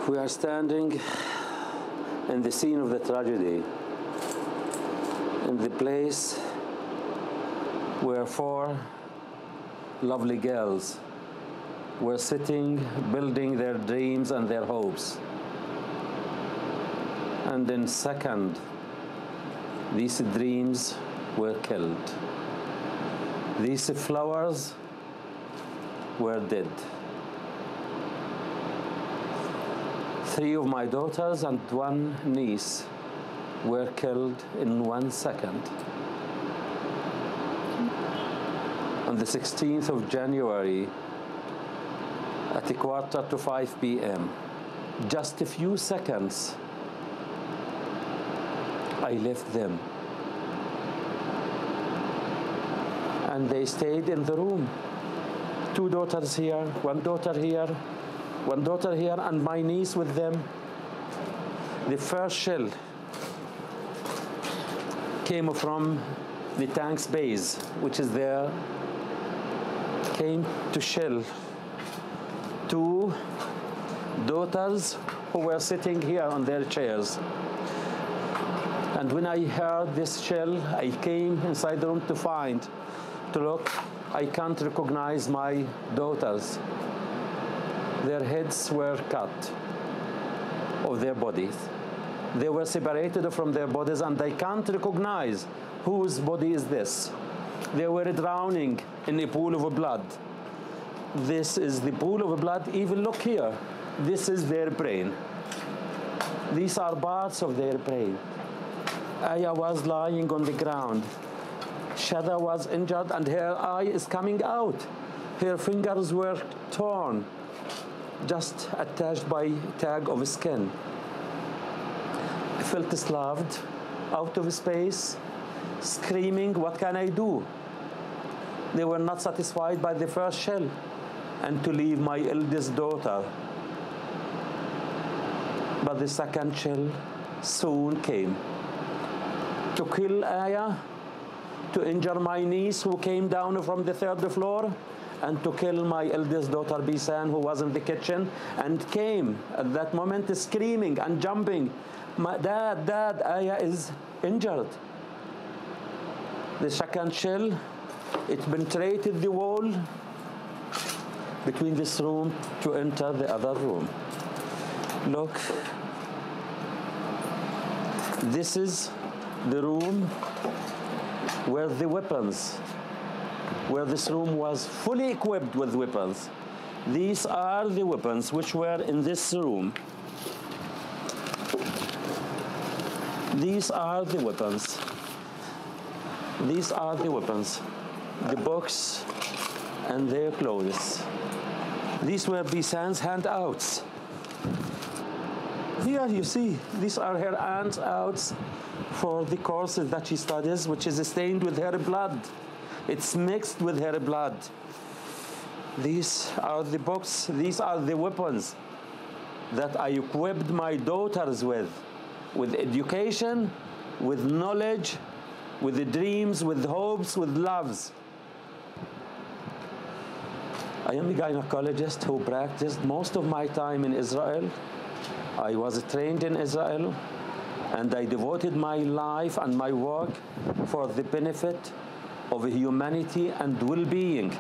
We are standing in the scene of the tragedy, in the place where 4 lovely girls were sitting, building their dreams and their hopes. And in a second, these dreams were killed. These flowers were dead. 3 of my daughters and 1 niece were killed in 1 second. On the 16th of January, at 4:45 p.m., just a few seconds, I left them. And they stayed in the room. 2 daughters here, 1 daughter here, 1 daughter here, and my niece with them. The first shell came from the tank's base, which is there, came to shell 2 daughters who were sitting here on their chairs. And when I heard this shell, I came inside the room to look. I can't recognize my daughters. Their heads were cut of their bodies. They were separated from their bodies, and I can't recognize whose body is this. They were drowning in a pool of blood. This is the pool of blood. Even look here. This is their brain. These are parts of their brain. Aya was lying on the ground. Shada was injured, and her eye is coming out. Her fingers were torn, just attached by tag of skin. I felt slaved, out of space, screaming, what can I do? They were not satisfied by the first shell, and to leave my eldest daughter. But the second shell soon came. To kill Aya, to injure my niece who came down from the 3rd floor, and to kill my eldest daughter Bisan, who was in the kitchen and came at that moment screaming and jumping. Dad, Aya is injured. The second shell, it penetrated the wall between this room to enter the other room. Look, this is the room where the weapons, where this room was fully equipped with weapons. These are the weapons which were in this room. These are the weapons. These are the weapons. The books and their clothes. These were Bisan's handouts. Here you see, these are her handouts for the courses that she studies, which is stained with her blood. It's mixed with her blood. These are the books, these are the weapons that I equipped my daughters with education, with knowledge, with the dreams, with hopes, with loves. I am a gynecologist who practiced most of my time in Israel. I was trained in Israel, and I devoted my life and my work for the benefit of humanity and well-being,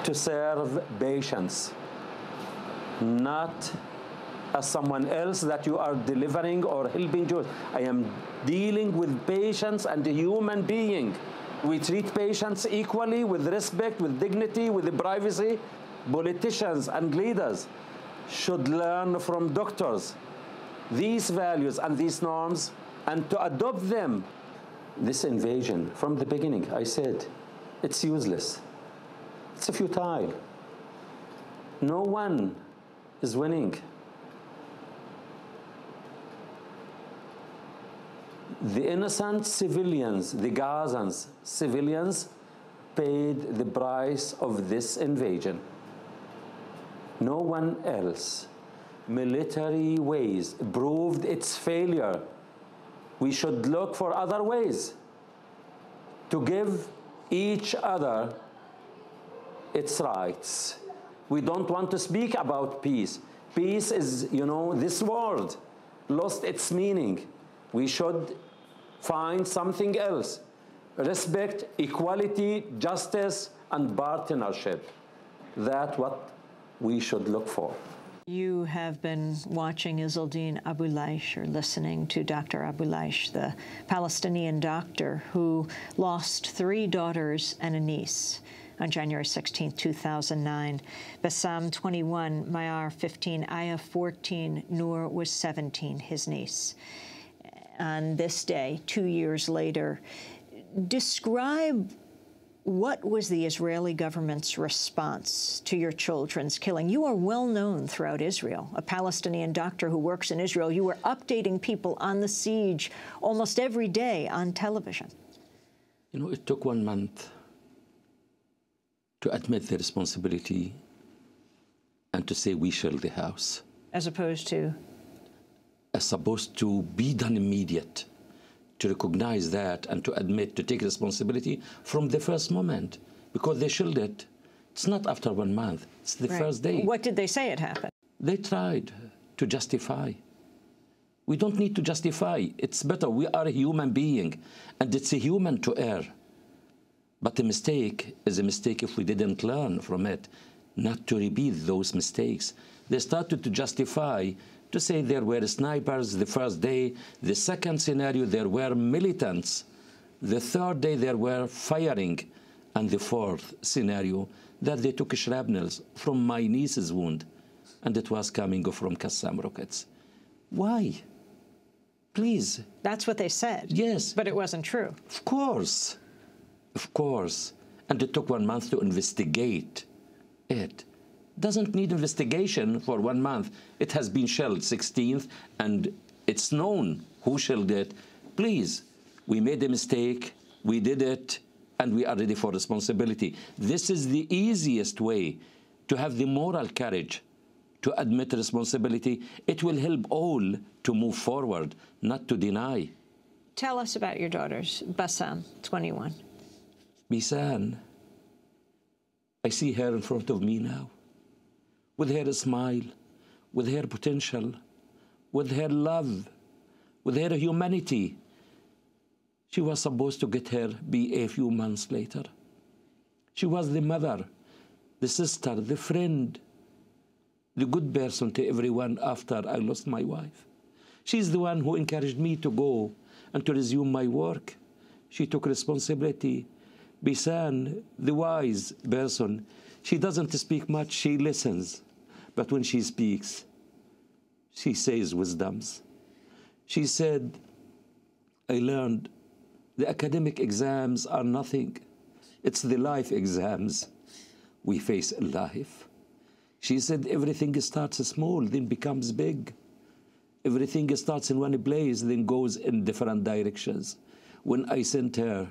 to serve patients, not as someone else that you are delivering or helping to. I am dealing with patients and a human being. We treat patients equally, with respect, with dignity, with privacy. Politicians and leaders should learn from doctors these values and these norms, and to adopt them. This invasion, from the beginning, I said, it's useless. It's futile. No one is winning. The innocent civilians, the Gazans civilians, paid the price of this invasion. No one else. Military ways proved its failure. We should look for other ways to give each other its rights. We don't want to speak about peace. Peace is, you know, this word lost its meaning. We should find something else. Respect, equality, justice, and partnership. That's what we should look for. You have been watching Izzeldin Abuelaish, or listening to Dr. Abuelaish, the Palestinian doctor who lost 3 daughters and a niece on January 16, 2009. Bassam, 21, Mayar, 15, Aya, 14, Noor was 17, his niece. On this day, 2 years later, describe what was the Israeli government's response to your children's killing? You are well known throughout Israel, a Palestinian doctor who works in Israel. You were updating people on the siege almost every day on television. You know, it took 1 month to admit the responsibility and to say we shelled the house. As opposed to? As supposed to be done immediate, to recognize that and to admit, to take responsibility from the first moment, because they shelled it. It's not after 1 month, it's the first day. What did they say had happened? They tried to justify. We don't need to justify. It's better. We are a human being, and it's a human to err. But a mistake is a mistake if we didn't learn from it, not to repeat those mistakes. They started to justify, to say there were snipers the first day. The second scenario, there were militants. The third day, there were firing. And the fourth scenario, that they took shrapnels from my niece's wound, and it was coming from Qassam rockets. Why? Please. That's what they said. Yes. But it wasn't true. Of course. Of course. And it took 1 month to investigate it. Doesn't need investigation for 1 month. It has been shelled 16th, and it's known who shelled it. Please, we made a mistake, we did it, and we are ready for responsibility. This is the easiest way to have the moral courage to admit responsibility. It will help all to move forward, not to deny. Tell us about your daughters. Bassam, 21. Bisan, I see her in front of me now, with her smile, with her potential, with her love, with her humanity. She was supposed to get her BA a few months later. She was the mother, the sister, the friend, the good person to everyone after I lost my wife. She's the one who encouraged me to go and to resume my work. She took responsibility. Bisan, the wise person, she doesn't speak much, she listens. But when she speaks, she says wisdoms. She said, I learned the academic exams are nothing. It's the life exams we face in life. She said everything starts small, then becomes big. Everything starts in one place, then goes in different directions. When I sent her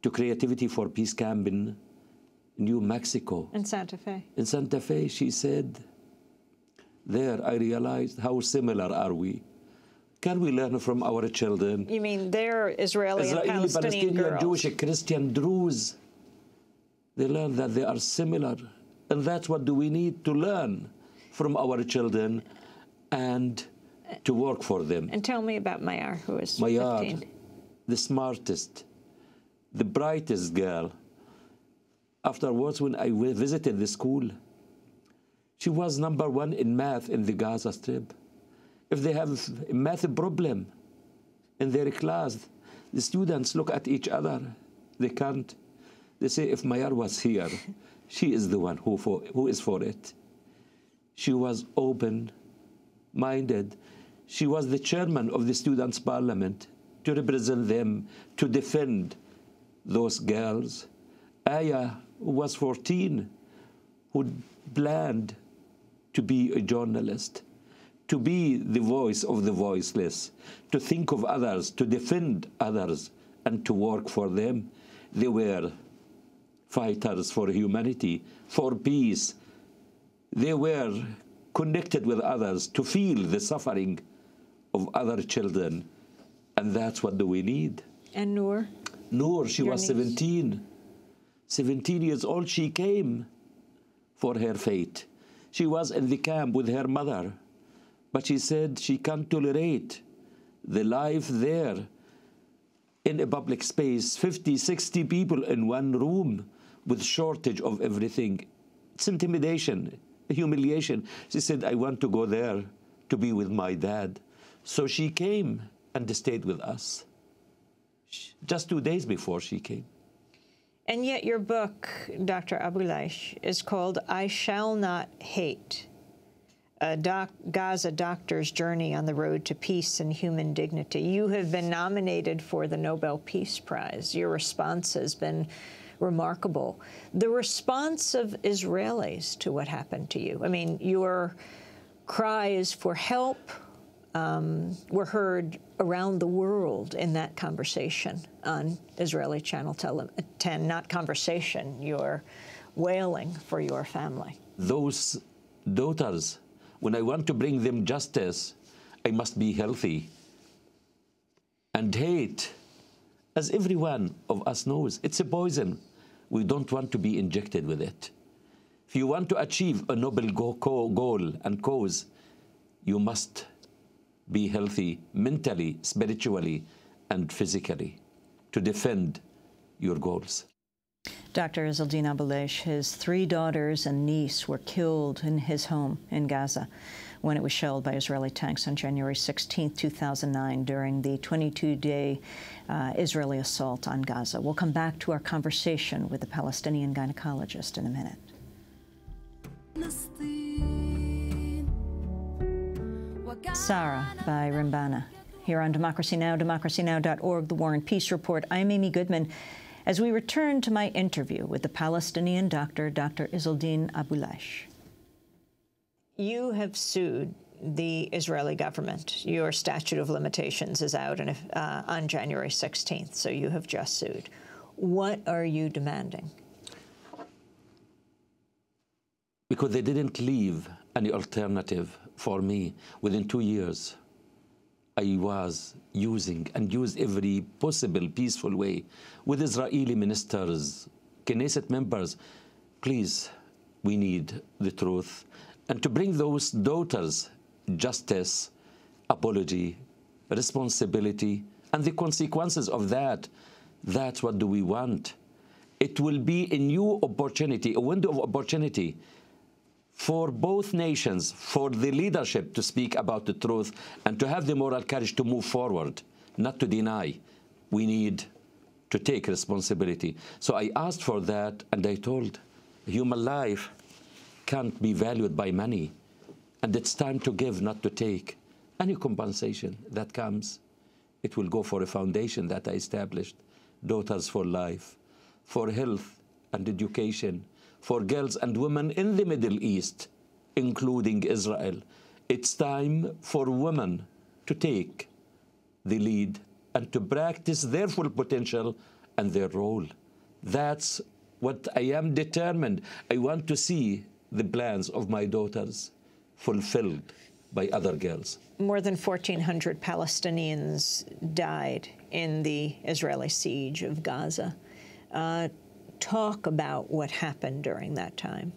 to Creativity for Peace camp in New Mexico. In Santa Fe. In Santa Fe, she said, there I realized how similar are we. Can we learn from our children? You mean they're Israeli and Palestinian girls? Jewish, Christian, Druze. They learn that they are similar. And that's what do we need to learn from our children and to work for them. And tell me about Mayar, who is Mayar, 15. The smartest, the brightest girl. Afterwards, when I visited the school, she was #1 in math in the Gaza Strip. If they have a math problem in their class, the students look at each other. They can't. They say, if Mayar was here, she is the one who is for it. She was open-minded. She was the chairman of the Students' Parliament to represent them, to defend those girls. Aya was 14, who planned to be a journalist, to be the voice of the voiceless, to think of others, to defend others, and to work for them. They were fighters for humanity, for peace. They were connected with others to feel the suffering of other children. And that's what do we need. And Noor? Noor, she was 17. 17 years old, she came for her fate. She was in the camp with her mother, but she said she can't tolerate the life there in a public space, 50, 60 people in one room with shortage of everything. It's intimidation, humiliation. She said, I want to go there to be with my dad. So she came and stayed with us just 2 days before she came. And yet your book, Dr. Abuelaish, is called I Shall Not Hate, a Gaza doctor's journey on the road to peace and human dignity. You have been nominated for the Nobel Peace Prize. Your response has been remarkable. The response of Israelis to what happened to you, I mean, your cries for help were heard around the world in that conversation on Israeli Channel 10, not conversation, your wailing for your family. Those daughters, when I want to bring them justice, I must be healthy. And hate, as every one of us knows, it's a poison. We don't want to be injected with it. If you want to achieve a noble goal and cause, you must be healthy mentally, spiritually, and physically to defend your goals. Dr. Izzeldin Abuelaish, his 3 daughters and niece were killed in his home in Gaza when it was shelled by Israeli tanks on January 16, 2009, during the 22-day Israeli assault on Gaza. We'll come back to our conversation with the Palestinian gynecologist in a minute. Sarah by Rimbana, here on Democracy Now!, democracynow.org, The War and Peace Report. I'm Amy Goodman. As we return to my interview with the Palestinian doctor, Dr. Izzeldin Abuelaish. You have sued the Israeli government. Your statute of limitations is out on January 16th, so you have just sued. What are you demanding? Because they didn't leave any alternative for me. Within 2 years, I was used every possible peaceful way with Israeli ministers, Knesset members. Please, we need the truth. And to bring those daughters justice, apology, responsibility, and the consequences of that. That's what do we want. It will be a new opportunity, a window of opportunity for both nations, for the leadership to speak about the truth and to have the moral courage to move forward, not to deny. We need to take responsibility. So I asked for that, and I told human life can't be valued by money, and it's time to give, not to take. Any compensation that comes, it will go for a foundation that I established, Daughters for Life, for health and education, for girls and women in the Middle East, including Israel. It's time for women to take the lead and to practice their full potential and their role. That's what I am determined. I want to see the plans of my daughters fulfilled by other girls. More than 1,400 Palestinians died in the Israeli siege of Gaza. Talk about what happened during that time.